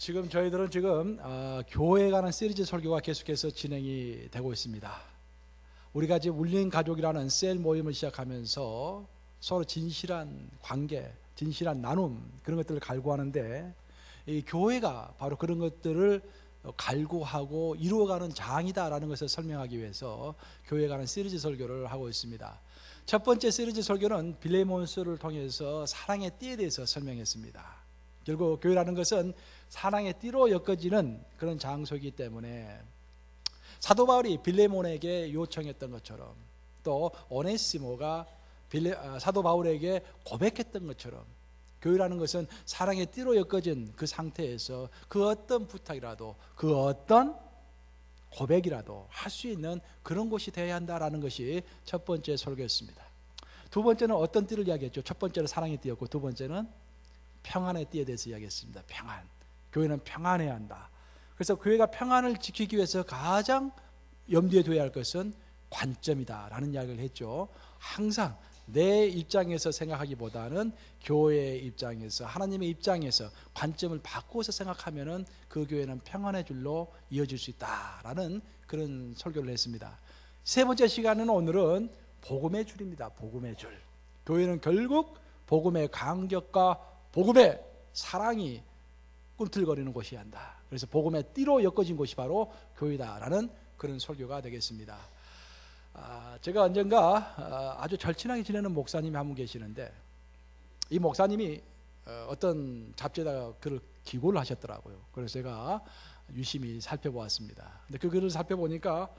지금 저희들은 교회에 관한 시리즈 설교가 계속해서 진행이 되고 있습니다. 우리가 지금 울린 가족이라는 셀 모임을 시작하면서 서로 진실한 관계, 진실한 나눔 그런 것들을 갈구하는데 이 교회가 바로 그런 것들을 갈구하고 이루어가는 장이다라는 것을 설명하기 위해서 교회에 관한 시리즈 설교를 하고 있습니다. 첫 번째 시리즈 설교는 빌레몬스를 통해서 사랑의 띠에 대해서 설명했습니다. 결국 교회라는 것은 사랑의 띠로 엮어지는 그런 장소이기 때문에 사도 바울이 빌레몬에게 요청했던 것처럼 또 오네시모가 사도 바울에게 고백했던 것처럼 교회라는 것은 사랑의 띠로 엮어진 그 상태에서 그 어떤 부탁이라도 그 어떤 고백이라도 할 수 있는 그런 곳이 되어야 한다라는 것이 첫 번째 설교였습니다. 두 번째는 어떤 띠를 이야기했죠? 첫 번째는 사랑의 띠였고 두 번째는 평안의 띠에 대해서 이야기했습니다. 평안. 교회는 평안해야 한다. 그래서 교회가 평안을 지키기 위해서 가장 염두에 둬야 할 것은 관점이다라는 이야기를 했죠. 항상 내 입장에서 생각하기보다는 교회의 입장에서 하나님의 입장에서 관점을 바꾸어서 생각하면은 그 교회는 평안의 줄로 이어질 수 있다라는 그런 설교를 했습니다. 세 번째 시간은 오늘은 복음의 줄입니다. 복음의 줄. 교회는 결국 복음의 간격과 복음의 사랑이 꿈틀거리는 곳이어야 한다. 그래서 복음의 띠로 엮어진 곳이 바로 교회다라는 그런 설교가 되겠습니다. 제가 언젠가 아주 절친하게 지내는 목사님이 한 분 계시는데 이 목사님이 어떤 잡지에다가 글을 기고를 하셨더라고요. 그래서 제가 유심히 살펴보았습니다. 근데 그 글을 살펴보니까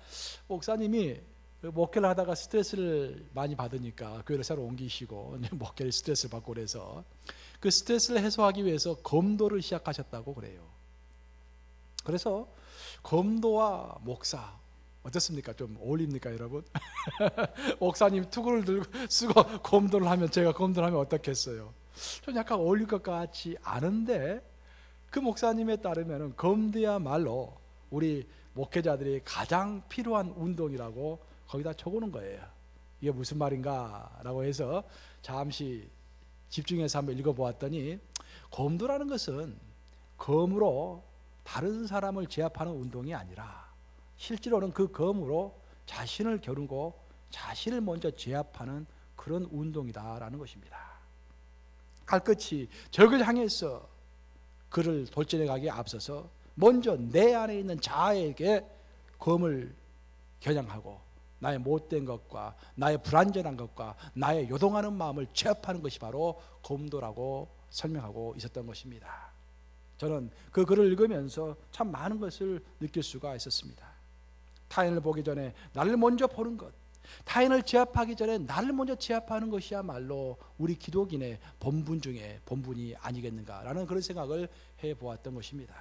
목사님이 목회를 하다가 스트레스를 많이 받으니까 교회를 새로 옮기시고 목회를 스트레스를 받고 그래서 그 스트레스를 해소하기 위해서 검도를 시작하셨다고 그래요. 그래서 검도와 목사 어떻습니까? 좀 어울립니까, 여러분? 목사님 투구를 들고 쓰고 검도를 하면 제가 검도를 하면 어떻겠어요? 좀 약간 어울릴 것 같지 않은데 그 목사님에 따르면 검도야말로 우리 목회자들이 가장 필요한 운동이라고 거기다 적어놓은 거예요. 이게 무슨 말인가 라고 해서 잠시 집중해서 한번 읽어보았더니 검도라는 것은 검으로 다른 사람을 제압하는 운동이 아니라 실제로는 그 검으로 자신을 겨누고 자신을 먼저 제압하는 그런 운동이다라는 것입니다. 칼끝이 적을 향해서 그를 돌진해 가기에 앞서서 먼저 내 안에 있는 자아에게 검을 겨냥하고 나의 못된 것과 나의 불완전한 것과 나의 요동하는 마음을 제압하는 것이 바로 검도라고 설명하고 있었던 것입니다. 저는 그 글을 읽으면서 참 많은 것을 느낄 수가 있었습니다. 타인을 보기 전에 나를 먼저 보는 것, 타인을 제압하기 전에 나를 먼저 제압하는 것이야말로 우리 기독인의 본분 중에 본분이 아니겠는가라는 그런 생각을 해보았던 것입니다.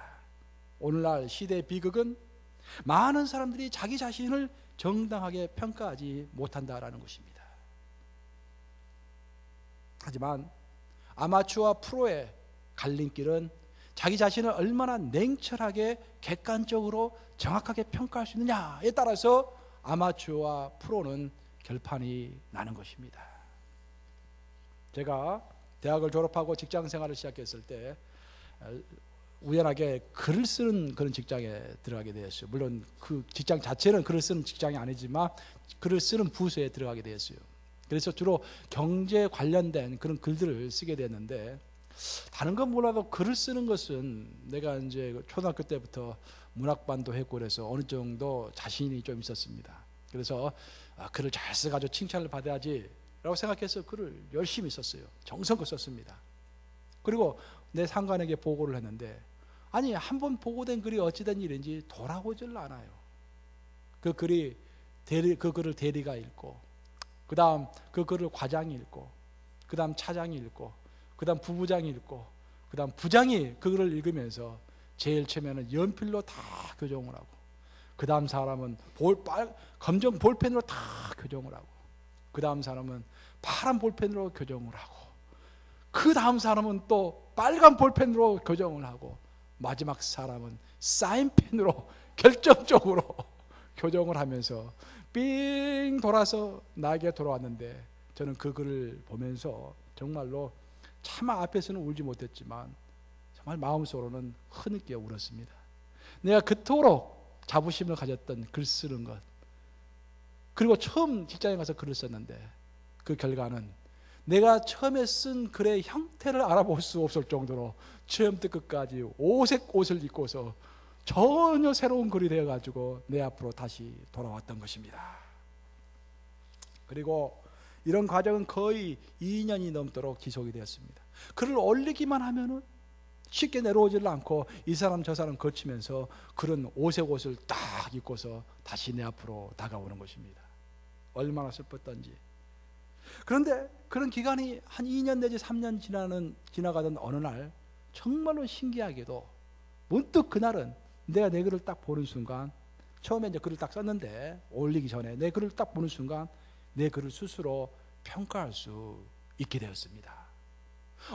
오늘날 시대의 비극은 많은 사람들이 자기 자신을 정당하게 평가하지 못한다라는 것입니다. 하지만 아마추어와 프로의 갈림길은 자기 자신을 얼마나 냉철하게 객관적으로 정확하게 평가할 수 있느냐에 따라서 아마추어와 프로는 결판이 나는 것입니다. 제가 대학을 졸업하고 직장 생활을 시작했을 때 우연하게 글을 쓰는 그런 직장에 들어가게 되었어요. 물론 그 직장 자체는 글을 쓰는 직장이 아니지만 글을 쓰는 부서에 들어가게 되었어요. 그래서 주로 경제 관련된 그런 글들을 쓰게 됐는데 다른 건 몰라도 글을 쓰는 것은 내가 이제 초등학교 때부터 문학반도 했고 그래서 어느 정도 자신이 좀 있었습니다. 그래서 글을 잘 써가지고 칭찬을 받아야지 라고 생각해서 글을 열심히 썼어요. 정성껏 썼습니다. 그리고 내 상관에게 보고를 했는데 아니 한번 보고된 글이 어찌된 일인지 돌아오질 않아요. 그 글을 대리가 읽고 그 다음 그 글을 과장이 읽고 그 다음 차장이 읽고 그 다음 부부장이 읽고 그 다음 부장이 그 글을 읽으면서 제일 처음에는 연필로 다 교정을 하고 그 다음 사람은 검정 볼펜으로 다 교정을 하고 그 다음 사람은 파란 볼펜으로 교정을 하고 그 다음 사람은 또 빨간 볼펜으로 교정을 하고 마지막 사람은 사인펜으로 결정적으로 교정을 하면서 삥 돌아서 나에게 돌아왔는데 저는 그 글을 보면서 정말로 차마 앞에서는 울지 못했지만 정말 마음속으로는 흐느껴 울었습니다. 내가 그토록 자부심을 가졌던 글 쓰는 것, 그리고 처음 직장에 가서 글을 썼는데 그 결과는 내가 처음에 쓴 글의 형태를 알아볼 수 없을 정도로 처음부터 끝까지 오색 옷을 입고서 전혀 새로운 글이 되어가지고 내 앞으로 다시 돌아왔던 것입니다. 그리고 이런 과정은 거의 2년이 넘도록 지속이 되었습니다. 글을 올리기만 하면은 쉽게 내려오지를 않고 이 사람 저 사람 거치면서 그런 오색 옷을 딱 입고서 다시 내 앞으로 다가오는 것입니다. 얼마나 슬펐던지. 그런데 그런 기간이 한 2년 내지 3년 지나가던 어느 날 정말로 신기하게도 문득 그날은 내가 내 글을 딱 보는 순간, 처음에 이제 글을 딱 썼는데 올리기 전에 내 글을 딱 보는 순간 내 글을 스스로 평가할 수 있게 되었습니다.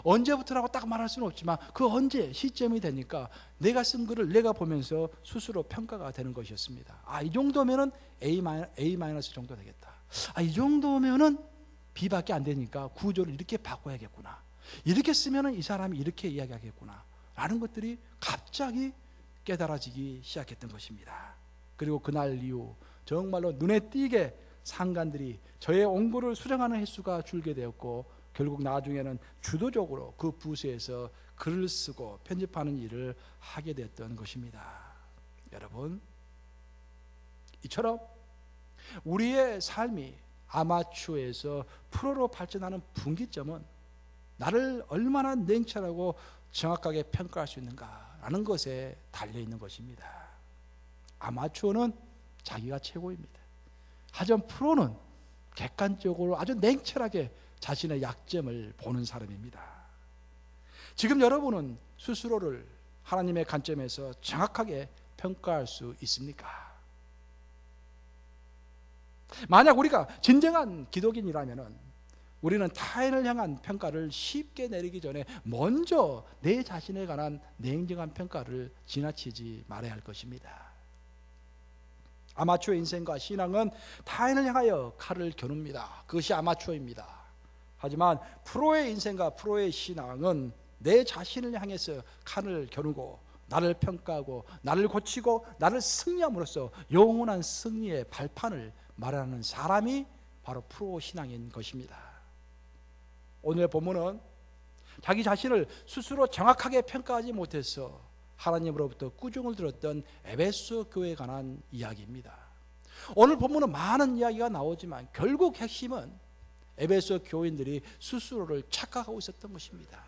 언제부터라고 딱 말할 수는 없지만 그 언제 시점이 되니까 내가 쓴 글을 내가 보면서 스스로 평가가 되는 것이었습니다. 이 정도면은 A- 정도 되겠다. 이 정도면은 B밖에 안 되니까 구조를 이렇게 바꿔야겠구나. 이렇게 쓰면은 이 사람이 이렇게 이야기하겠구나. 라는 것들이 갑자기 깨달아지기 시작했던 것입니다. 그리고 그날 이후 정말로 눈에 띄게 상간들이 저의 원고를 수정하는 횟수가 줄게 되었고, 결국 나중에는 주도적으로 그 부서에서 글을 쓰고 편집하는 일을 하게 됐던 것입니다. 여러분, 이처럼 우리의 삶이 아마추어에서 프로로 발전하는 분기점은 나를 얼마나 냉철하고 정확하게 평가할 수 있는가라는 것에 달려있는 것입니다. 아마추어는 자기가 최고입니다. 하지만 프로는 객관적으로 아주 냉철하게 자신의 약점을 보는 사람입니다. 지금 여러분은 스스로를 하나님의 관점에서 정확하게 평가할 수 있습니까? 만약 우리가 진정한 기독인이라면 우리는 타인을 향한 평가를 쉽게 내리기 전에 먼저 내 자신에 관한 냉정한 평가를 지나치지 말아야 할 것입니다. 아마추어 인생과 신앙은 타인을 향하여 칼을 겨눕니다. 그것이 아마추어입니다. 하지만 프로의 인생과 프로의 신앙은 내 자신을 향해서 칼을 겨누고 나를 평가하고 나를 고치고 나를 승리함으로써 영원한 승리의 발판을 마련하는 사람이 바로 프로 신앙인 것입니다. 오늘 본문은 자기 자신을 스스로 정확하게 평가하지 못해서 하나님으로부터 꾸중을 들었던 에베소 교회에 관한 이야기입니다. 오늘 본문은 많은 이야기가 나오지만 결국 핵심은 에베소 교인들이 스스로를 착각하고 있었던 것입니다.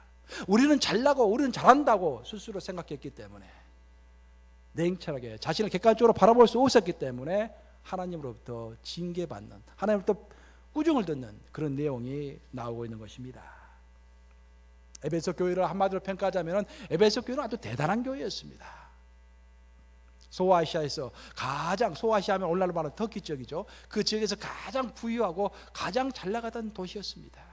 우리는 잘나고 우리는 잘한다고 스스로 생각했기 때문에, 냉철하게 자신을 객관적으로 바라볼 수 없었기 때문에 하나님으로부터 징계받는, 하나님으로부터 꾸중을 듣는 그런 내용이 나오고 있는 것입니다. 에베소 교회를 한마디로 평가하자면 에베소 교회는 아주 대단한 교회였습니다. 소아시아에서 가장, 소아시아하면 오늘날로 말하면 터키 지역이죠. 그 지역에서 가장 부유하고 가장 잘 나가던 도시였습니다.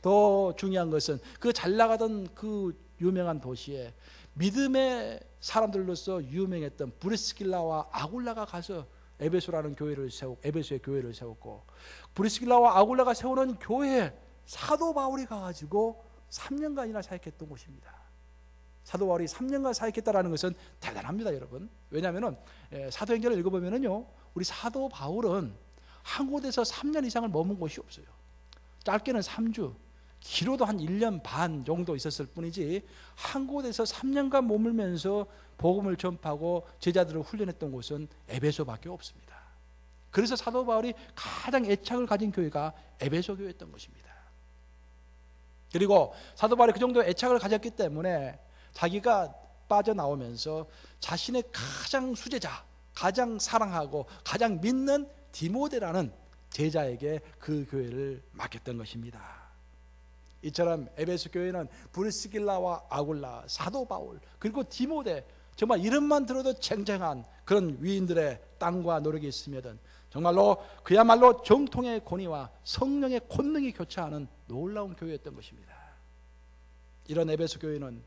더 중요한 것은 그 잘 나가던 그 유명한 도시에 믿음의 사람들로서 유명했던 브리스길라와 아굴라가 가서 에베소라는 교회를 에베소의 교회를 세웠고, 브리스길라와 아굴라가 세우는 교회에 사도 바울이 가가지고 3년간이나 사역했던 곳입니다. 사도 바울이 3년간 사역했다라는 것은 대단합니다, 여러분. 왜냐하면 사도행전을 읽어보면요, 우리 사도 바울은 한 곳에서 3년 이상을 머문 곳이 없어요. 짧게는 3주, 길어도 한 1년 반 정도 있었을 뿐이지 한 곳에서 3년간 머물면서 복음을 전파하고 제자들을 훈련했던 곳은 에베소밖에 없습니다. 그래서 사도 바울이 가장 애착을 가진 교회가 에베소 교회였던 것입니다. 그리고 사도 바울이 그 정도 애착을 가졌기 때문에 자기가 빠져나오면서 자신의 가장 수제자, 가장 사랑하고 가장 믿는 디모데라는 제자에게 그 교회를 맡겼던 것입니다. 이처럼 에베소 교회는 브리스길라와 아굴라, 사도 바울, 그리고 디모데, 정말 이름만 들어도 쟁쟁한 그런 위인들의 땅과 노력이 있으며든 정말로 그야말로 정통의 권위와 성령의 권능이 교차하는 놀라운 교회였던 것입니다. 이런 에베소 교회는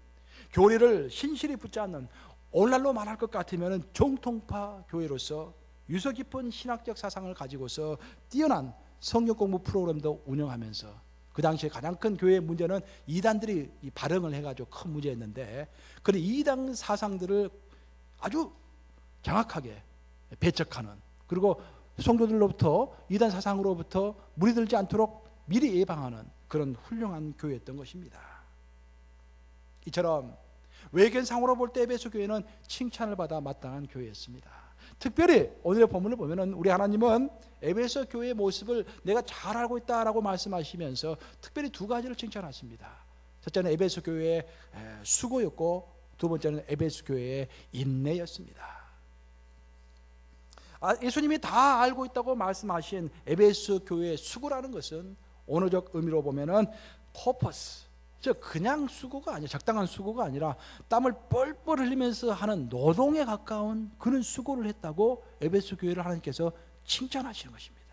교리를 신실히 붙잡는, 오늘날로 말할 것 같으면 정통파 교회로서 유서 깊은 신학적 사상을 가지고서 뛰어난 성경 공부 프로그램도 운영하면서 그 당시에 가장 큰 교회의 문제는 이단들이 발흥을 해가지고 큰 문제였는데, 그런 이단 사상들을 아주 정확하게 배척하는, 그리고 성도들로부터 이단 사상으로부터 무리들지 않도록 미리 예방하는 그런 훌륭한 교회였던 것입니다. 이처럼 외견상으로 볼 때 에베소 교회는 칭찬을 받아 마땅한 교회였습니다. 특별히 오늘의 본문을 보면은 우리 하나님은 에베소 교회의 모습을 내가 잘 알고 있다라고 말씀하시면서 특별히 두 가지를 칭찬하십니다. 첫째는 에베소 교회의 수고였고, 두 번째는 에베소 교회의 인내였습니다. 예수님이 다 알고 있다고 말씀하신 에베소 교회의 수고라는 것은 언어적 의미로 보면은 퍼포스, 즉 그냥 수고가 아니라, 적당한 수고가 아니라 땀을 뻘뻘 흘리면서 하는 노동에 가까운 그런 수고를 했다고 에베소 교회를 하나님께서 칭찬하시는 것입니다.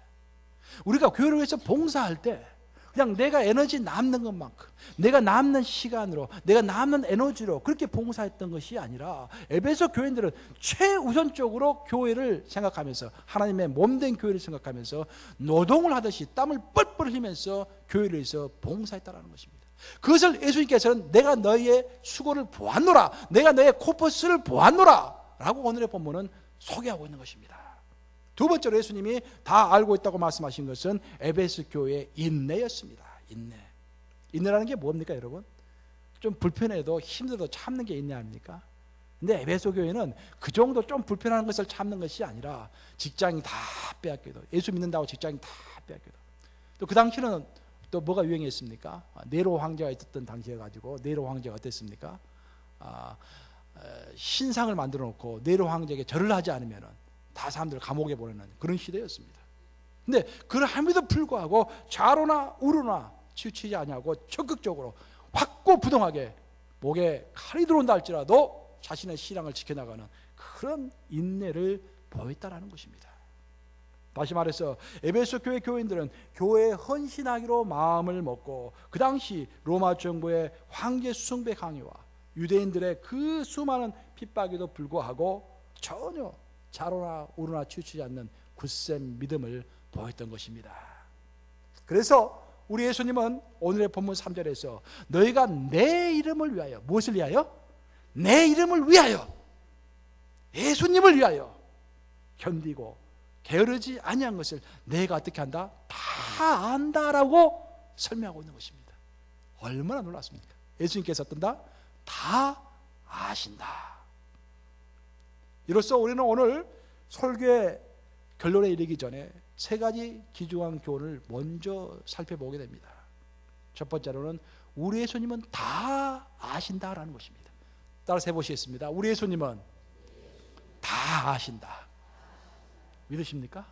우리가 교회를 위해서 봉사할 때 그냥 내가 에너지 남는 것만큼, 내가 남는 시간으로, 내가 남는 에너지로 그렇게 봉사했던 것이 아니라, 에베소 교인들은 최우선적으로 교회를 생각하면서, 하나님의 몸된 교회를 생각하면서 노동을 하듯이 땀을 뻘뻘 흘리면서 교회를 위해서 봉사했다는 것입니다. 그것을 예수님께서는 내가 너희의 수고를 보았노라, 내가 너희의 코퍼스를 보았노라 라고 오늘의 본문은 소개하고 있는 것입니다. 두 번째로 예수님이 다 알고 있다고 말씀하신 것은 에베소 교회의 인내였습니다. 인내라는 게 뭡니까 여러분? 좀 불편해도 힘들어도 참는 게 인내 아닙니까? 근데 에베소 교회는 그 정도 좀 불편한 것을 참는 것이 아니라, 직장이 다 빼앗겨도, 예수 믿는다고 직장이 다 빼앗겨도, 또 그 당시는 또 뭐가 유행했습니까? 네로 황제가 있었던 당시에 가지고, 네로 황제가 어땠습니까? 신상을 만들어 놓고 네로 황제에게 절을 하지 않으면은 다 사람들을 감옥에 보내는 그런 시대였습니다. 근데 그럼에도 불구하고 좌로나 우로나 치우치지 아니하고 적극적으로 확고부동하게 목에 칼이 들어온다 할지라도 자신의 신앙을 지켜나가는 그런 인내를 보였다라는 것입니다. 다시 말해서 에베소 교회 교인들은 교회에 헌신하기로 마음을 먹고, 그 당시 로마 정부의 황제 숭배 강요와 유대인들의 그 수많은 핍박에도 불구하고 전혀 좌로나 우로나 치우치지 않는 굳센 믿음을 보였던 것입니다. 그래서 우리 예수님은 오늘의 본문 3절에서 너희가 내 이름을 위하여, 무엇을 위하여? 내 이름을 위하여, 예수님을 위하여 견디고 게으르지 아니한 것을 내가 어떻게 한다? 다 안다라고 설명하고 있는 것입니다. 얼마나 놀랐습니까? 예수님께서 어떤다? 다 아신다. 이로써 우리는 오늘 설교의 결론에 이르기 전에 세 가지 귀중한 교훈을 먼저 살펴보게 됩니다. 첫 번째로는 우리 예수님은 다 아신다라는 것입니다. 따라서 해보시겠습니다. 우리 예수님은 다 아신다. 믿으십니까?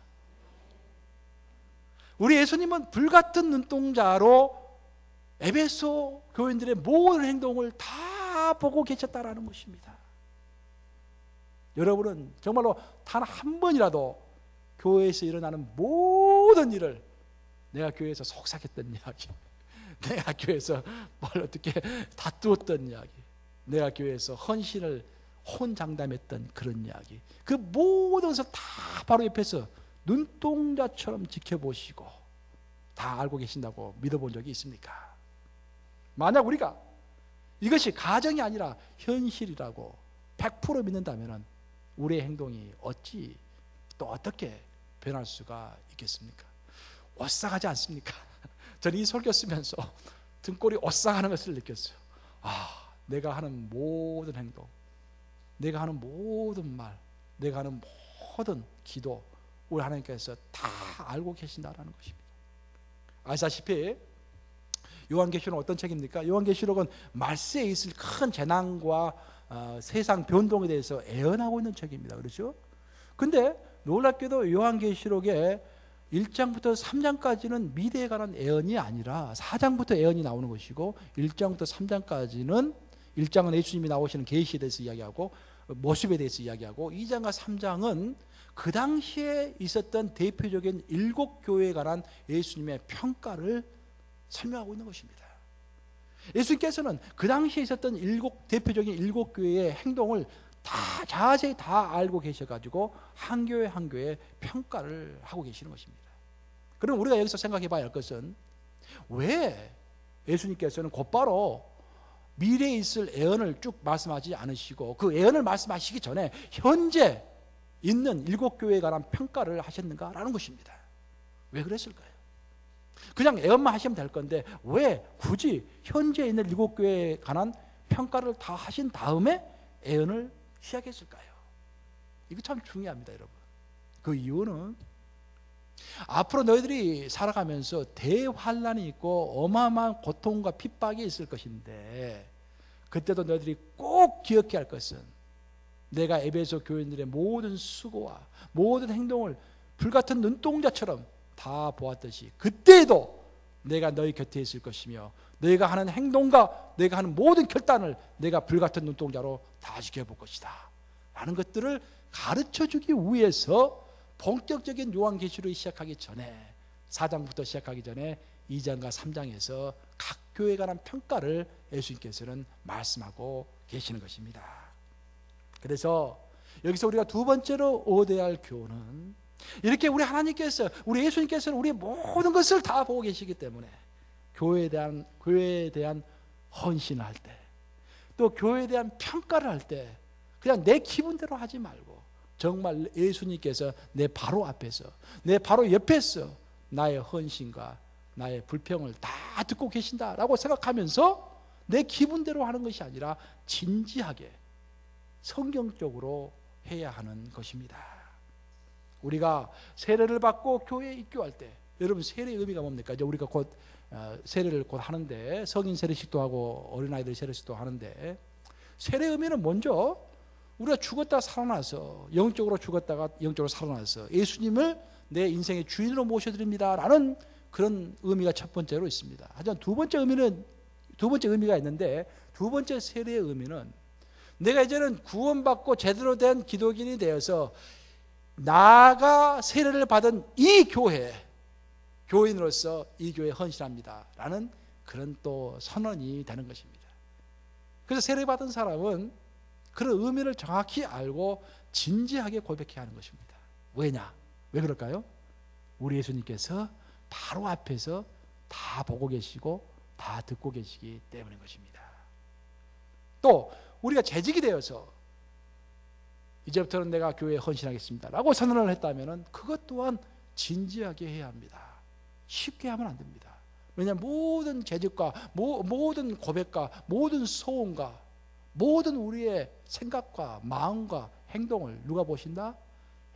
우리 예수님은 불같은 눈동자로 에베소 교인들의 모든 행동을 다 보고 계셨다라는 것입니다. 여러분은 정말로 단 한 번이라도 교회에서 일어나는 모든 일을, 내가 교회에서 속삭였던 이야기, 내가 교회에서 뭘 어떻게 다투었던 이야기, 내가 교회에서 헌신을 혼장담했던 그런 이야기, 그 모든 것을 다 바로 옆에서 눈동자처럼 지켜보시고 다 알고 계신다고 믿어본 적이 있습니까? 만약 우리가 이것이 가정이 아니라 현실이라고 100% 믿는다면 우리의 행동이 어찌 또 어떻게 변할 수가 있겠습니까? 오싹하지 않습니까? 저는 이 설교 쓰면서 등골이 오싹하는 것을 느꼈어요. 내가 하는 모든 행동, 내가 하는 모든 말, 내가 하는 모든 기도, 우리 하나님께서 다 알고 계신다라는 것입니다. 아시다시피 요한계시록은 어떤 책입니까? 요한계시록은 말세에 있을 큰 재난과 세상 변동에 대해서 예언하고 있는 책입니다. 그렇죠? 근데 놀랍게도 요한계시록에 1장부터 3장까지는 미래에 관한 예언이 아니라 4장부터 예언이 나오는 것이고, 1장부터 3장까지는 1장은 예수님이 나오시는 계시에 대해서 이야기하고 모습에 대해서 이야기하고, 2장과 3장은 그 당시에 있었던 대표적인 7교회에 관한 예수님의 평가를 설명하고 있는 것입니다. 예수님께서는 그 당시에 있었던 대표적인 7교회의 행동을 다 자세히 다 알고 계셔가지고 한 교회 한 교회 평가를 하고 계시는 것입니다. 그럼 우리가 여기서 생각해 봐야 할 것은, 왜 예수님께서는 곧바로 미래에 있을 예언을 쭉 말씀하지 않으시고 그 예언을 말씀하시기 전에 현재 있는 7교회에 관한 평가를 하셨는가라는 것입니다. 왜 그랬을까요? 그냥 예언만 하시면 될 건데 왜 굳이 현재 있는 7교회에 관한 평가를 다 하신 다음에 예언을 시작했을까요? 이거 참 중요합니다, 여러분. 그 이유는 앞으로 너희들이 살아가면서 대환란이 있고 어마어마한 고통과 핍박이 있을 것인데 그때도 너희들이 꼭 기억해야 할 것은 내가 에베소 교인들의 모든 수고와 모든 행동을 불같은 눈동자처럼 다 보았듯이 그때에도 내가 너희 곁에 있을 것이며 너희가 하는 행동과 너희가 하는 모든 결단을 내가 불같은 눈동자로 다 지켜볼 것이다 라는 것들을 가르쳐주기 위해서 본격적인 요한계시록이 시작하기 전에 4장부터 시작하기 전에 2장과 3장에서 각 교회에 관한 평가를 예수님께서는 말씀하고 계시는 것입니다. 그래서 여기서 우리가 두 번째로 얻어야 할 교훈은 이렇게 우리 하나님께서 우리 예수님께서는 우리의 모든 것을 다 보고 계시기 때문에 교회에 대한 헌신을 할 때 또 교회에 대한 평가를 할 때 그냥 내 기분대로 하지 말고 정말 예수님께서 내 바로 앞에서 내 바로 옆에서 나의 헌신과 나의 불평을 다 듣고 계신다라고 생각하면서 내 기분대로 하는 것이 아니라 진지하게 성경적으로 해야 하는 것입니다. 우리가 세례를 받고 교회에 입교할 때 여러분 세례의 의미가 뭡니까? 이제 우리가 곧 세례를 곧 하는데 성인 세례식도 하고 어린아이들 세례식도 하는데 세례의 의미는 먼저 우리가 죽었다 살아나서 영적으로 죽었다가 영적으로 살아나서 예수님을 내 인생의 주인으로 모셔드립니다 라는 그런 의미가 첫 번째로 있습니다. 하지만 두 번째 의미가 있는데 두 번째 세례의 의미는 내가 이제는 구원받고 제대로 된 기독인이 되어서 나가 세례를 받은 이 교인으로서 이 교회에 헌신합니다 라는 그런 또 선언이 되는 것입니다. 그래서 세례 받은 사람은 그런 의미를 정확히 알고 진지하게 고백해야 하는 것입니다. 왜냐? 왜 그럴까요? 우리 예수님께서 바로 앞에서 다 보고 계시고 다 듣고 계시기 때문인 것입니다. 또 우리가 재직이 되어서 이제부터는 내가 교회에 헌신하겠습니다 라고 선언을 했다면 그것 또한 진지하게 해야 합니다. 쉽게 하면 안 됩니다. 왜냐하면 모든 재직과 모든 고백과 모든 소원과 모든 우리의 생각과 마음과 행동을 누가 보신다?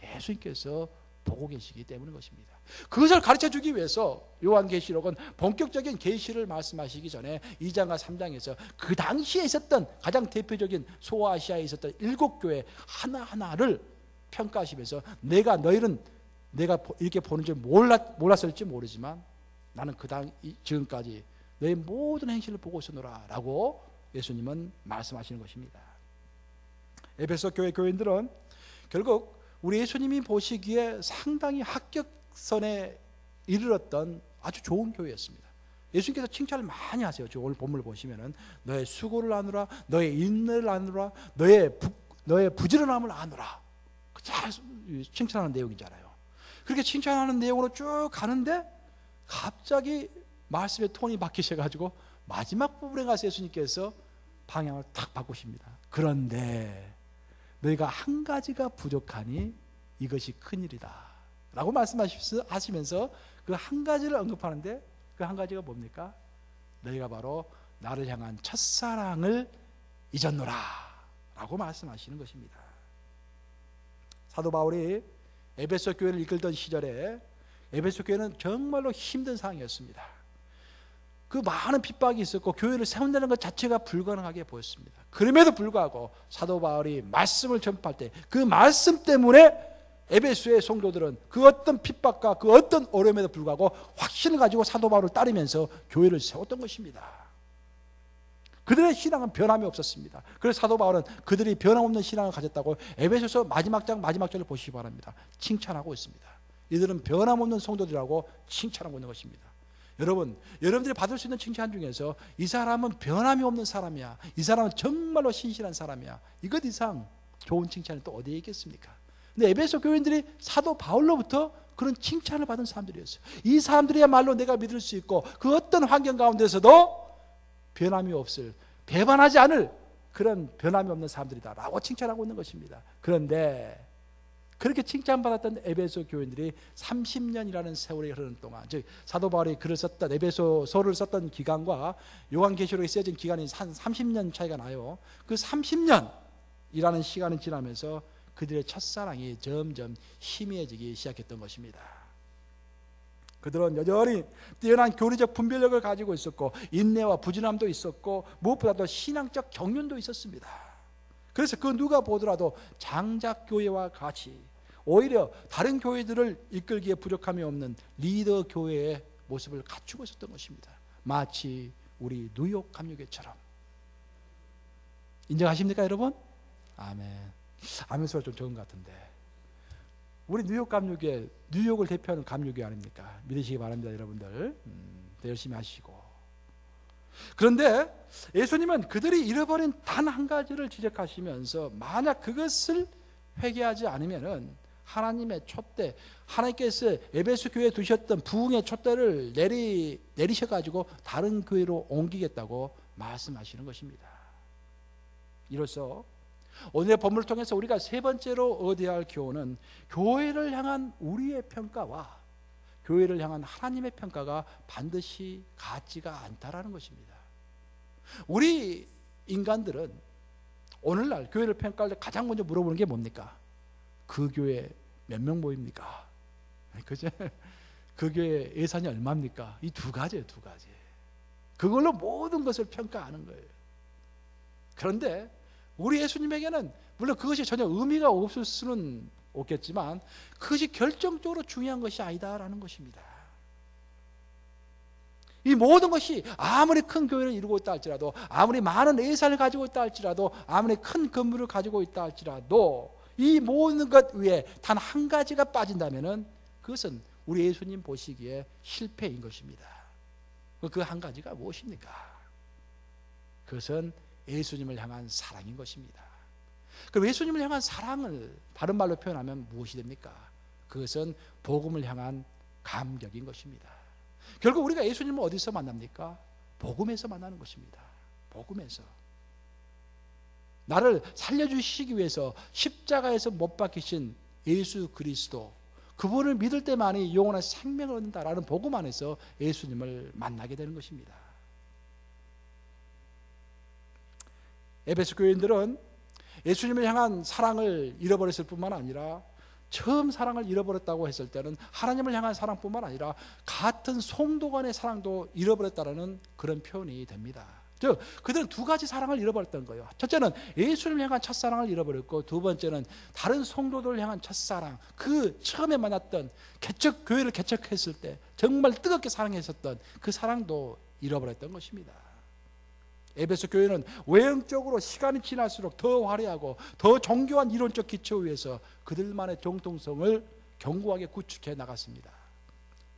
예수님께서 보고 계시기 때문인 것입니다. 그것을 가르쳐주기 위해서 요한계시록은 본격적인 계시를 말씀하시기 전에 2장과 3장에서 그 당시에 있었던 가장 대표적인 소아시아에 있었던 7교회 하나하나를 평가하시면서 너희는 내가 이렇게 보는 줄 몰랐을지 모르지만 나는 지금까지 너희 모든 행실을 보고 있었노라 라고 예수님은 말씀하시는 것입니다. 에베소 교회 교인들은 결국 우리 예수님이 보시기에 상당히 합격선에 이르렀던 아주 좋은 교회였습니다. 예수님께서 칭찬을 많이 하세요. 오늘 본문을 보시면은 너의 수고를 아노라, 너의 인내를 아노라, 너의 부지런함을 아노라. 잘 칭찬하는 내용이잖아요. 그렇게 칭찬하는 내용으로 쭉 가는데 갑자기 말씀의 톤이 바뀌셔가지고 마지막 부분에 가서 예수님께서 방향을 탁 바꾸십니다. 그런데 너희가 한 가지가 부족하니 이것이 큰일이다 라고 말씀하시면서 그 한 가지를 언급하는데 그 한 가지가 뭡니까? 너희가 바로 나를 향한 첫사랑을 잊었노라 라고 말씀하시는 것입니다. 사도 바울이 에베소 교회를 이끌던 시절에 에베소 교회는 정말로 힘든 상황이었습니다. 그 많은 핍박이 있었고 교회를 세운다는 것 자체가 불가능하게 보였습니다. 그럼에도 불구하고 사도 바울이 말씀을 전파할 때 그 말씀 때문에 에베소의 성도들은 그 어떤 핍박과 그 어떤 어려움에도 불구하고 확신을 가지고 사도 바울을 따르면서 교회를 세웠던 것입니다. 그들의 신앙은 변함이 없었습니다. 그래서 사도 바울은 그들이 변함없는 신앙을 가졌다고 에베소서 마지막 장 마지막 절을 보시기 바랍니다. 칭찬하고 있습니다. 이들은 변함없는 성도들이라고 칭찬하고 있는 것입니다. 여러분들이 받을 수 있는 칭찬 중에서 이 사람은 변함이 없는 사람이야, 이 사람은 정말로 신실한 사람이야, 이것 이상 좋은 칭찬이 또 어디에 있겠습니까? 근데 에베소 교인들이 사도 바울로부터 그런 칭찬을 받은 사람들이었어요. 이 사람들이야말로 내가 믿을 수 있고 그 어떤 환경 가운데서도 변함이 없을, 배반하지 않을 그런 변함이 없는 사람들이다라고 칭찬하고 있는 것입니다. 그런데 그렇게 칭찬받았던 에베소 교인들이 30년이라는 세월이 흐르는 동안, 즉 사도 바울이 글을 썼던 에베소서를 썼던 기간과 요한계시록에 쓰여진 기간이 한 30년 차이가 나요. 그 30년이라는 시간이 지나면서 그들의 첫사랑이 점점 희미해지기 시작했던 것입니다. 그들은 여전히 뛰어난 교리적 분별력을 가지고 있었고 인내와 부지런함도 있었고 무엇보다도 신앙적 경륜도 있었습니다. 그래서 그 누가 보더라도 장작교회와 같이 오히려 다른 교회들을 이끌기에 부족함이 없는 리더 교회의 모습을 갖추고 있었던 것입니다. 마치 우리 뉴욕 감리교회처럼. 인정하십니까 여러분? 아멘. 아멘 소리가 좀 적은 것 같은데, 우리 뉴욕 감리교회, 뉴욕을 대표하는 감리교회 아닙니까? 믿으시기 바랍니다 여러분들. 열심히 하시고. 그런데 예수님은 그들이 잃어버린 단 한 가지를 지적하시면서 만약 그것을 회개하지 않으면은 하나님의 촛대, 하나님께서 에베소 교회에 두셨던 부흥의 촛대를 내리셔가지고 다른 교회로 옮기겠다고 말씀하시는 것입니다. 이로써 오늘의 본문을 통해서 우리가 세 번째로 얻어야 할 교훈은 교회를 향한 우리의 평가와 교회를 향한 하나님의 평가가 반드시 같지가 않다라는 것입니다. 우리 인간들은 오늘날 교회를 평가할 때 가장 먼저 물어보는 게 뭡니까? 그 교회 몇 명 모입니까? 그죠? 그 교회 예산이 얼마입니까? 이 두 가지예요, 두 가지. 그걸로 모든 것을 평가하는 거예요. 그런데 우리 예수님에게는 물론 그것이 전혀 의미가 없을 수는 없겠지만 그것이 결정적으로 중요한 것이 아니다라는 것입니다. 이 모든 것이 아무리 큰 교회를 이루고 있다 할지라도, 아무리 많은 예산을 가지고 있다 할지라도, 아무리 큰 건물을 가지고 있다 할지라도 이 모든 것 위에 단 한 가지가 빠진다면은 그것은 우리 예수님 보시기에 실패인 것입니다. 그 한 가지가 무엇입니까? 그것은 예수님을 향한 사랑인 것입니다. 그럼 예수님을 향한 사랑을 다른 말로 표현하면 무엇이 됩니까? 그것은 복음을 향한 감격인 것입니다. 결국 우리가 예수님을 어디서 만납니까? 복음에서 만나는 것입니다. 복음에서. 나를 살려주시기 위해서 십자가에서 못 박히신 예수 그리스도, 그분을 믿을 때만이 영원한 생명을 얻는다라는 복음 안에서 예수님을 만나게 되는 것입니다. 에베소 교인들은 예수님을 향한 사랑을 잃어버렸을 뿐만 아니라 처음 사랑을 잃어버렸다고 했을 때는 하나님을 향한 사랑뿐만 아니라 같은 성도 간의 사랑도 잃어버렸다는 그런 표현이 됩니다. 즉 그들은 두 가지 사랑을 잃어버렸던 거예요. 첫째는 예수님을 향한 첫사랑을 잃어버렸고, 두 번째는 다른 성도들을 향한 첫사랑, 그 처음에 만났던 교회를 개척했을 때 정말 뜨겁게 사랑했었던 그 사랑도 잃어버렸던 것입니다. 에베소 교회는 외형적으로 시간이 지날수록 더 화려하고 더 정교한 이론적 기초 위에서 그들만의 정통성을 견고하게 구축해 나갔습니다.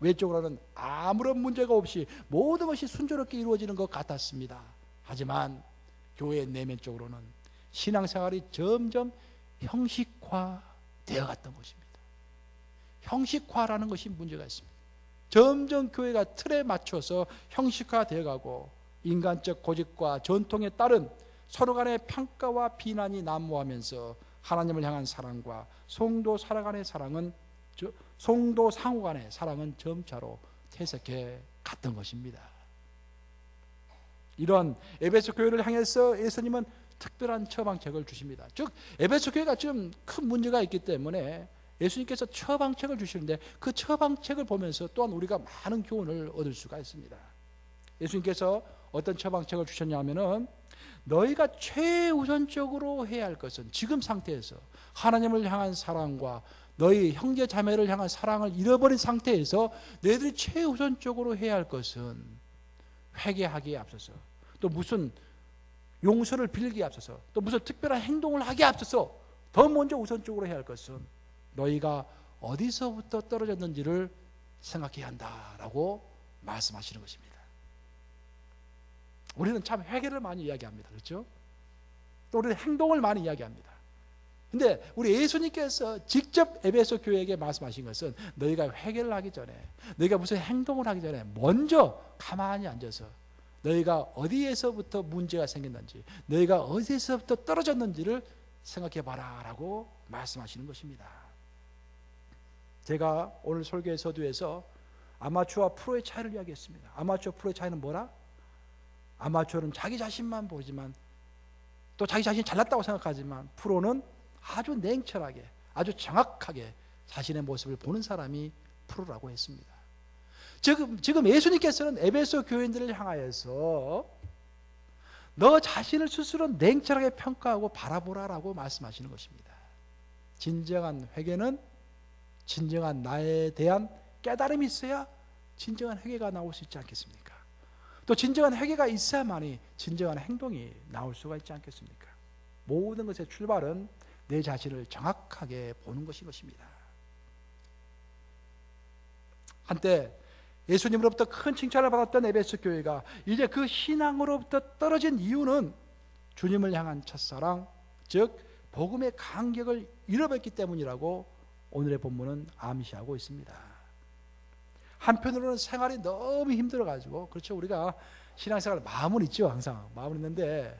외적으로는 아무런 문제가 없이 모든 것이 순조롭게 이루어지는 것 같았습니다. 하지만 교회의 내면적으로는 신앙생활이 점점 형식화되어 갔던 것입니다. 형식화라는 것이 문제가 있습니다. 점점 교회가 틀에 맞춰서 형식화되어 가고 인간적 고집과 전통에 따른 서로 간의 평가와 비난이 난무하면서 하나님을 향한 사랑과 성도 상호 간의 사랑은 점차로 퇴색해 갔던 것입니다. 이런 에베소 교회를 향해서 예수님은 특별한 처방책을 주십니다. 즉 에베소 교회가 좀 큰 문제가 있기 때문에 예수님께서 처방책을 주시는데 그 처방책을 보면서 또한 우리가 많은 교훈을 얻을 수가 있습니다. 예수님께서 어떤 처방책을 주셨냐면은 너희가 최우선적으로 해야 할 것은 지금 상태에서 하나님을 향한 사랑과 너희 형제 자매를 향한 사랑을 잃어버린 상태에서 너희들이 최우선적으로 해야 할 것은 회개하기에 앞서서, 또 무슨 용서를 빌기에 앞서서, 또 무슨 특별한 행동을 하기에 앞서서 더 먼저 우선적으로 해야 할 것은 너희가 어디서부터 떨어졌는지를 생각해야 한다라고 말씀하시는 것입니다. 우리는 참 회개를 많이 이야기합니다. 그렇죠? 또 우리는 행동을 많이 이야기합니다. 근데 우리 예수님께서 직접 에베소 교회에게 말씀하신 것은 너희가 회개를 하기 전에, 너희가 무슨 행동을 하기 전에 먼저 가만히 앉아서 너희가 어디에서부터 문제가 생겼는지, 너희가 어디에서부터 떨어졌는지를 생각해 봐라 라고 말씀하시는 것입니다. 제가 오늘 설교의 서두에서 아마추어와 프로의 차이를 이야기했습니다. 아마추어 프로의 차이는 뭐라? 아마추어는 자기 자신만 보지만, 또 자기 자신이 잘났다고 생각하지만, 프로는 아주 냉철하게, 아주 정확하게 자신의 모습을 보는 사람이 프로라고 했습니다. 지금 예수님께서는 에베소 교인들을 향하여서 너 자신을 스스로 냉철하게 평가하고 바라보라라고 말씀하시는 것입니다. 진정한 회개는 진정한 나에 대한 깨달음이 있어야 진정한 회개가 나올 수 있지 않겠습니까? 또 진정한 회개가 있어야만이 진정한 행동이 나올 수가 있지 않겠습니까? 모든 것의 출발은 내 자신을 정확하게 보는 것인 것입니다. 한때 예수님으로부터 큰 칭찬을 받았던 에베소 교회가 이제 그 신앙으로부터 떨어진 이유는 주님을 향한 첫사랑, 즉 복음의 간격을 잃어버렸기 때문이라고 오늘의 본문은 암시하고 있습니다. 한편으로는 생활이 너무 힘들어가지고, 그렇죠, 우리가 신앙생활 마음은 있죠. 항상 마음은 있는데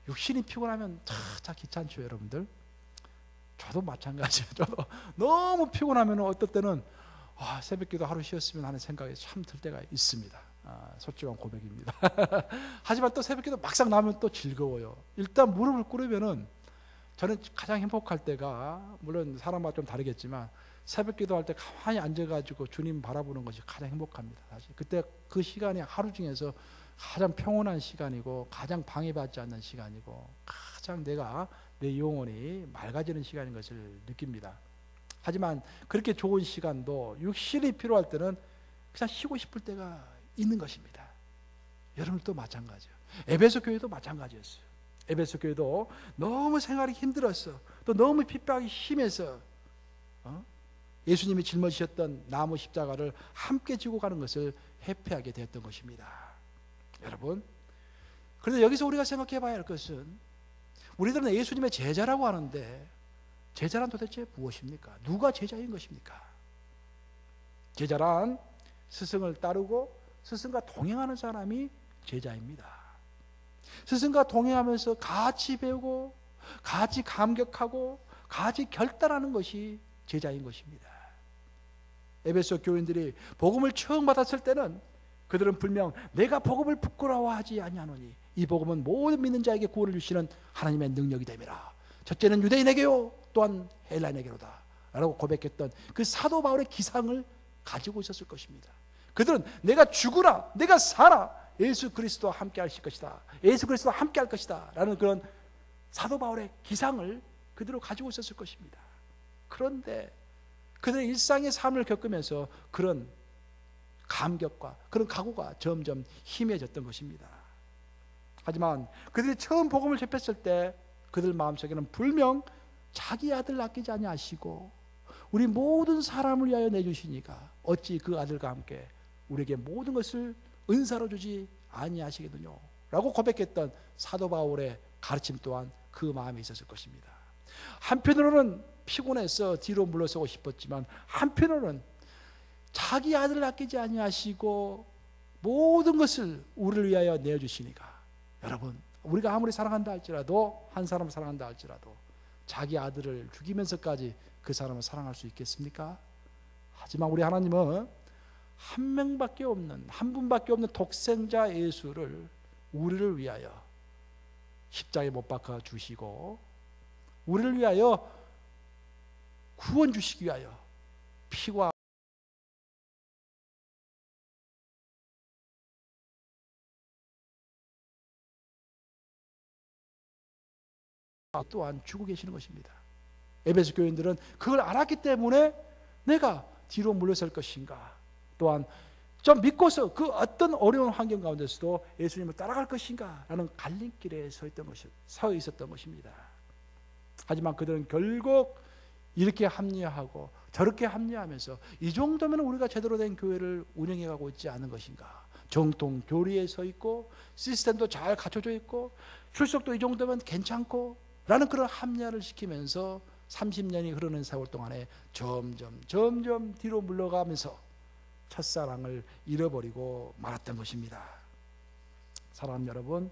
육신이 피곤하면 참 귀찮죠. 여러분들, 저도 마찬가지예요. 저도 너무 피곤하면 어떨 때는 새벽기도 하루 쉬었으면 하는 생각이 참 들 때가 있습니다. 솔직한 고백입니다. 하지만 또 새벽기도 막상 나면 또 즐거워요. 일단 무릎을 꿇으면은 저는 가장 행복할 때가, 물론 사람마다 좀 다르겠지만 새벽기도 할 때 가만히 앉아가지고 주님 바라보는 것이 가장 행복합니다. 사실 그때 그 시간이 하루 중에서 가장 평온한 시간이고, 가장 방해받지 않는 시간이고, 가장 내 영혼이 맑아지는 시간인 것을 느낍니다. 하지만 그렇게 좋은 시간도 육신이 필요할 때는 그냥 쉬고 싶을 때가 있는 것입니다. 여러분도 마찬가지예요. 에베소 교회도 마찬가지였어요. 에베소 교회도 너무 생활이 힘들었어. 또 너무 핍박이 심해서 예수님이 짊어지셨던 나무 십자가를 함께 지고 가는 것을 회피하게 되었던 것입니다. 여러분, 그런데 여기서 우리가 생각해 봐야 할 것은, 우리들은 예수님의 제자라고 하는데 제자란 도대체 무엇입니까? 누가 제자인 것입니까? 제자란 스승을 따르고 스승과 동행하는 사람이 제자입니다. 스승과 동행하면서 같이 배우고 같이 감격하고 같이 결단하는 것이 제자인 것입니다. 에베소 교인들이 복음을 처음 받았을 때는 그들은 분명 내가 복음을 부끄러워하지 아니하노니 이 복음은 모든 믿는 자에게 구원을 주시는 하나님의 능력이 됨이라. 첫째는 유대인에게요 또한 헬라인에게로다 라고 고백했던 그 사도 바울의 기상을 가지고 있었을 것입니다. 그들은 내가 죽으라 내가 살아 예수 그리스도와 함께 하실 것이다, 예수 그리스도와 함께 할 것이다 라는 그런 사도 바울의 기상을 그대로 가지고 있었을 것입니다. 그런데 그들의 일상의 삶을 겪으면서 그런 감격과 그런 각오가 점점 희미해졌던 것입니다. 하지만 그들이 처음 복음을 접했을 때 그들 마음속에는 분명 자기 아들 아끼지 아니하시고 우리 모든 사람을 위하여 내주시니까 어찌 그 아들과 함께 우리에게 모든 것을 은사로 주지 아니하시겠느냐 라고 고백했던 사도 바울의 가르침 또한 그 마음에 있었을 것입니다. 한편으로는 피곤해서 뒤로 물러서고 싶었지만 한편으로는 자기 아들을 아끼지 아니하시고 모든 것을 우리를 위하여 내어주시니까, 여러분, 우리가 아무리 사랑한다 할지라도, 한 사람을 사랑한다 할지라도 자기 아들을 죽이면서까지 그 사람을 사랑할 수 있겠습니까? 하지만 우리 하나님은 한 명밖에 없는, 한 분밖에 없는 독생자 예수를 우리를 위하여 십자가에 못 박아 주시고 우리를 위하여 구원 주시기 위하여 피와 또한 주고 계시는 것입니다. 에베소 교인들은 그걸 알았기 때문에 내가 뒤로 물러설 것인가, 또한 좀 믿고서 그 어떤 어려운 환경 가운데서도 예수님을 따라갈 것인가 라는 갈림길에 서 있었던 것입니다. 하지만 그들은 결국 이렇게 합리화하고 저렇게 합리화하면서 이 정도면 우리가 제대로 된 교회를 운영해가고 있지 않은 것인가, 정통 교리에 서 있고 시스템도 잘 갖춰져 있고 출석도 이 정도면 괜찮고 라는 그런 합리화를 시키면서 30년이 흐르는 세월 동안에 점점 뒤로 물러가면서 첫사랑을 잃어버리고 말았던 것입니다. 사랑하는 여러분,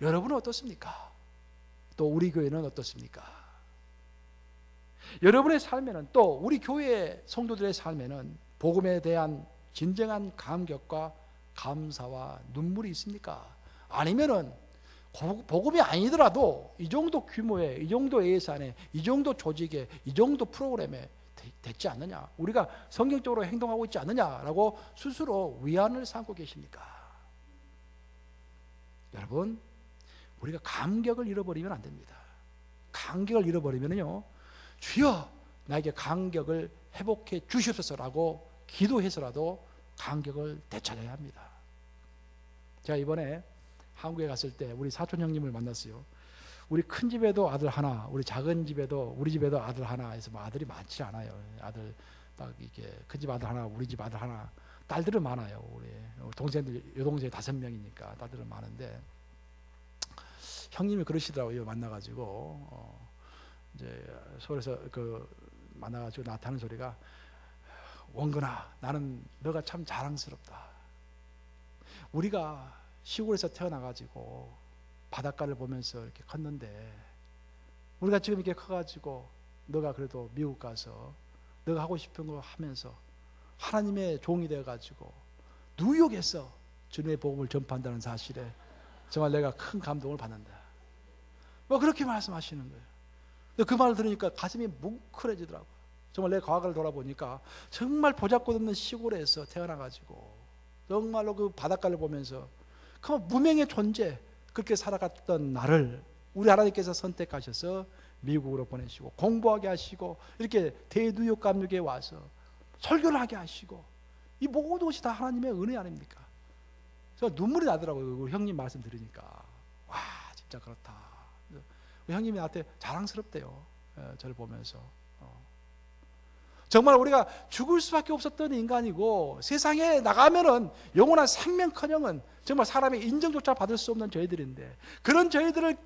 여러분은 어떻습니까? 또 우리 교회는 어떻습니까? 여러분의 삶에는, 또 우리 교회 성도들의 삶에는 복음에 대한 진정한 감격과 감사와 눈물이 있습니까? 아니면은 복음이 아니더라도 이 정도 규모에, 이 정도 예산에, 이 정도 조직에, 이 정도 프로그램에 됐지 않느냐, 우리가 성경적으로 행동하고 있지 않느냐라고 스스로 위안을 삼고 계십니까? 여러분, 우리가 감격을 잃어버리면 안 됩니다. 감격을 잃어버리면요, 주여 나에게 감격을 회복해 주시옵소서라고 기도해서라도 감격을 되찾아야 합니다. 제가 이번에 한국에 갔을 때 우리 사촌 형님을 만났어요. 우리 큰 집에도 아들 하나, 우리 작은 집에도, 우리 집에도 아들 하나 해서 뭐 아들이 많지 않아요. 아들 딱 이렇게 큰 집 아들 하나, 우리 집 아들 하나. 딸들은 많아요. 우리 동생들, 여동생이 5명이니까 딸들은 많은데, 형님이 그러시더라고요. 만나가지고 이제 서울에서 만나가지고 나타나는 소리가, 원근아, 나는 너가 참 자랑스럽다. 우리가 시골에서 태어나가지고 바닷가를 보면서 이렇게 컸는데, 우리가 지금 이렇게 커가지고 너가 그래도 미국 가서 너가 하고 싶은 거 하면서 하나님의 종이 되어가지고 뉴욕에서 주님의 복음을 전파한다는 사실에 정말 내가 큰 감동을 받는다. 뭐 그렇게 말씀하시는 거예요. 그 말을 들으니까 가슴이 뭉클해지더라고요. 정말 내 과거를 돌아보니까 정말 보잘것없는 시골에서 태어나가지고 정말로 그 바닷가를 보면서 그 무명의 존재, 그렇게 살아갔던 나를 우리 하나님께서 선택하셔서 미국으로 보내시고 공부하게 하시고 이렇게 대뉴욕 감옥에 와서 설교를 하게 하시고, 이 모든 것이 다 하나님의 은혜 아닙니까? 그래서 눈물이 나더라고요. 우리 형님 말씀 들으니까. 와, 진짜 그렇다. 우리 형님이 나한테 자랑스럽대요. 저를 보면서. 정말 우리가 죽을 수밖에 없었던 인간이고, 세상에 나가면은 영원한 생명커녕은 정말 사람의 인정조차 받을 수 없는 저희들인데, 그런 저희들을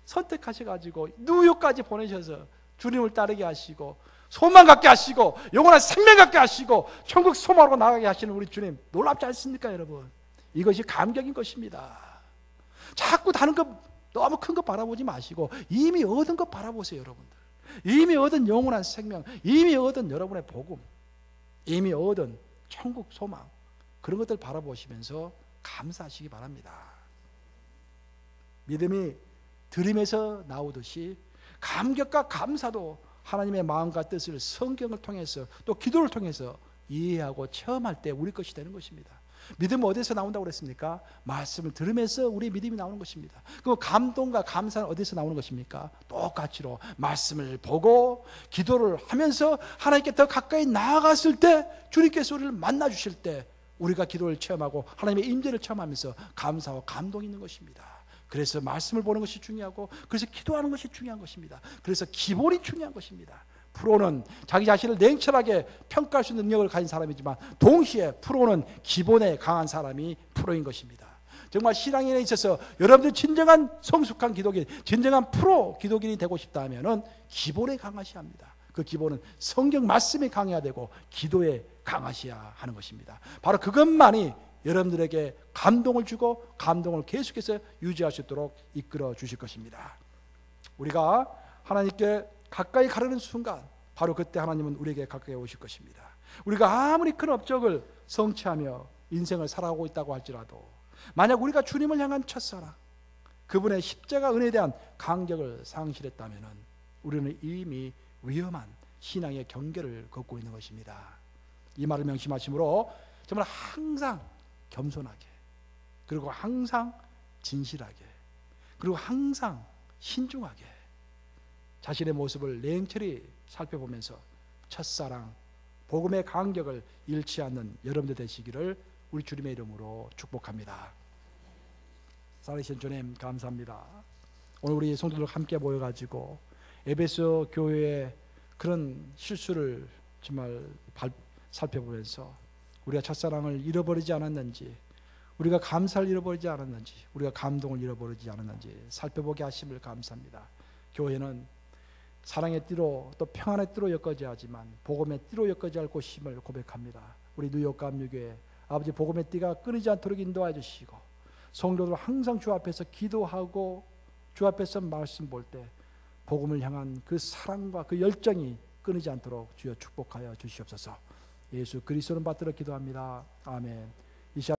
선택하셔가지고 뉴욕까지 보내셔서 주님을 따르게 하시고 소망 갖게 하시고 영원한 생명 갖게 하시고 천국 소망으로 나가게 하시는 우리 주님, 놀랍지 않습니까 여러분? 이것이 감격인 것입니다. 자꾸 다른 것, 너무 큰 것 바라보지 마시고 이미 얻은 것 바라보세요. 여러분들, 이미 얻은 영원한 생명, 이미 얻은 여러분의 복음, 이미 얻은 천국 소망, 그런 것들 바라보시면서 감사하시기 바랍니다. 믿음이 들음에서 나오듯이 감격과 감사도 하나님의 마음과 뜻을 성경을 통해서 또 기도를 통해서 이해하고 체험할 때 우리 것이 되는 것입니다. 믿음은 어디서 나온다고 그랬습니까? 말씀을 들으면서 우리 믿음이 나오는 것입니다. 그 감동과 감사는 어디서 나오는 것입니까? 똑같이로 말씀을 보고 기도를 하면서 하나님께 더 가까이 나아갔을 때, 주님께서 우리를 만나 주실 때 우리가 기도를 체험하고 하나님의 임재를 체험하면서 감사와 감동이 있는 것입니다. 그래서 말씀을 보는 것이 중요하고, 그래서 기도하는 것이 중요한 것입니다. 그래서 기본이 중요한 것입니다. 프로는 자기 자신을 냉철하게 평가할 수 있는 능력을 가진 사람이지만, 동시에 프로는 기본에 강한 사람이 프로인 것입니다. 정말 신앙인에 있어서 여러분들 진정한 성숙한 기독인, 진정한 프로 기독인이 되고 싶다면 기본에 강하셔야 합니다. 그 기본은 성경 말씀에 강해야 되고 기도에 강하셔야 하는 것입니다. 바로 그것만이 여러분들에게 감동을 주고 감동을 계속해서 유지할 수 있도록 이끌어 주실 것입니다. 우리가 하나님께 가까이 가려는 순간, 바로 그때 하나님은 우리에게 가까이 오실 것입니다. 우리가 아무리 큰 업적을 성취하며 인생을 살아가고 있다고 할지라도, 만약 우리가 주님을 향한 첫사랑, 그분의 십자가 은혜에 대한 감격을 상실했다면 우리는 이미 위험한 신앙의 경계를 걷고 있는 것입니다. 이 말을 명심하심으로 정말 항상 겸손하게, 그리고 항상 진실하게, 그리고 항상 신중하게 자신의 모습을 냉철히 살펴보면서 첫사랑, 복음의 간격을 잃지 않는 여러분들 되시기를 우리 주님의 이름으로 축복합니다. 살아계신 주님 감사합니다. 오늘 우리 성도들 함께 모여가지고 에베소 교회의 그런 실수를 정말 살펴보면서 우리가 첫사랑을 잃어버리지 않았는지, 우리가 감사를 잃어버리지 않았는지, 우리가 감동을 잃어버리지 않았는지 살펴보게 하심을 감사합니다. 교회는 사랑의 띠로 또 평안의 띠로 엮어져야 하지만 복음의 띠로 엮어져야 할 곳임을 고백합니다. 우리 뉴욕 감리교회 아버지 복음의 띠가 끊이지 않도록 인도하여 주시고, 성도들 항상 주 앞에서 기도하고 주 앞에서 말씀 볼 때 복음을 향한 그 사랑과 그 열정이 끊이지 않도록 주여 축복하여 주시옵소서. 예수 그리스도는 받들어 기도합니다. 아멘. 이 시간